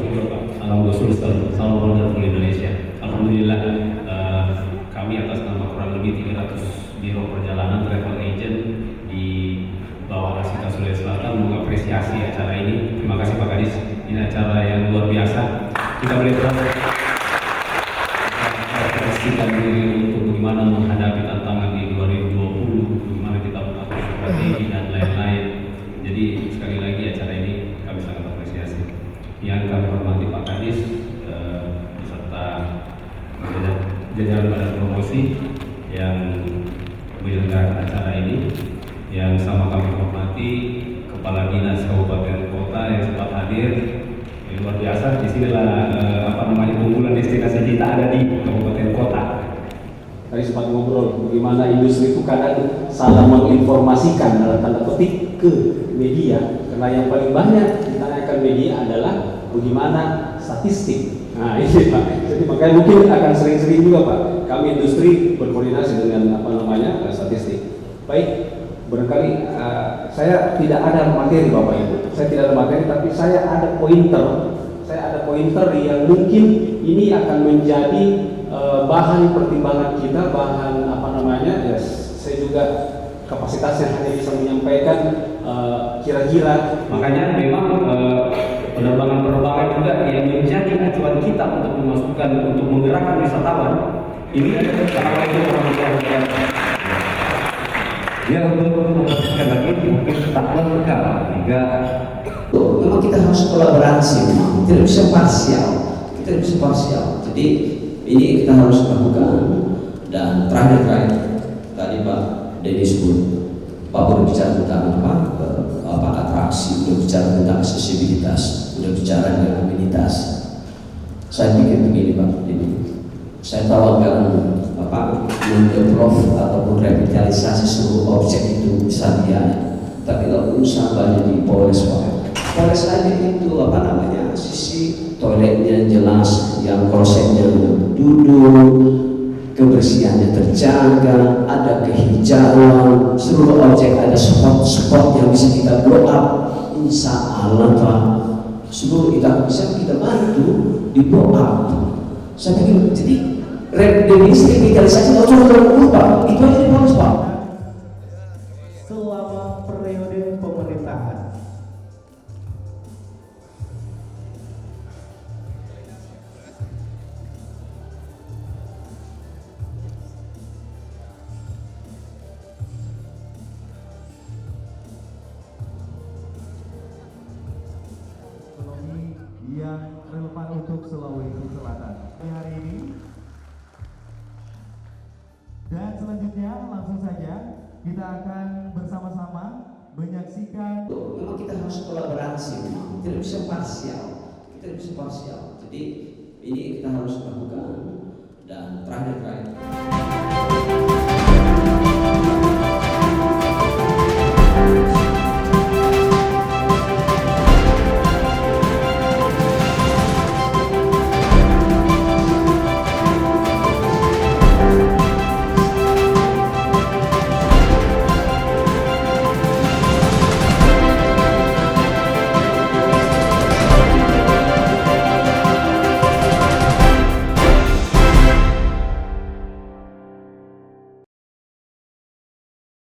juga Pak, Salam Gosul, salam Ronda Indonesia. Alhamdulillah kami atas nama kurang lebih 300 biro perjalanan travel agent di bawah Asita Sulawesi Selatan mengapresiasi acara ini. Terima kasih Pak Kadis, ini acara yang luar biasa. Kita boleh pastikan diri untuk bagaimana menghadapi tantangan di 2020, bagaimana kita mengatur strategi dan lain-lain. Jadi sekali lagi acara ini kami sangat apresiasi. Yang kami hormati Pak Kadis beserta jajaran badan promosi yang menyelenggarakan acara ini, yang sama kami hormati Kepala Dinas Kabupaten Kota yang sempat hadir. Luar biasa, disinilah unggulan destinasi kita ada di Kabupaten Kota. Tadi sempat ngobrol bagaimana industri itu kadang salah menginformasikan dalam tanda petik ke media, karena yang paling banyak ditanyakan media adalah bagaimana statistik. Nah ini Pak, jadi makanya mungkin akan sering-sering juga Pak kami industri berkoordinasi dengan statistik. Baik, barangkali saya tidak ada materi Bapak Ibu, saya tidak ada materi, tapi saya ada pointer yang mungkin ini akan menjadi bahan pertimbangan kita, bahan ya, saya juga kapasitasnya hanya bisa menyampaikan kira-kira. Makanya memang penerbangan juga yang menjadi acuan kita untuk memasukkan, untuk menggerakkan wisatawan ini adalah orang ya, untuk memastikan lagi mungkin tak lengkap hingga memang kita harus kolaborasi, tidak bisa parsial. Jadi ini kita harus lakukan. Dan terakhir tadi Pak Denny sebut, Pak berbicara tentang atraksi, berbicara tentang aksesibilitas, berbicara tentang amenitas. Saya pikir begini Pak Denny, saya tawarkan mendevelop ataupun revitalisasi seluruh objek itu bisa dia, tapi kalau usaha banyak di Polres aja itu sisi toiletnya jelas, yang klosetnya duduk, kebersihannya terjaga, ada kehijauan, seluruh objek ada spot-spot yang bisa kita blow up. Insya Allah Pak, seluruh bisa kita bantu di blow up. Saya pikir jadi revitalisasi nggak usah terlalu Pak, itu aja bagus Pak. Selama periode pemerintahan ekonomi yang relevan untuk Sulawesi Selatan hari ini. Dan selanjutnya langsung saja kita akan bersama-sama menyaksikan. Memang kita harus kolaborasi, tidak bisa parsial. Jadi ini kita harus lakukan. Dan terakhir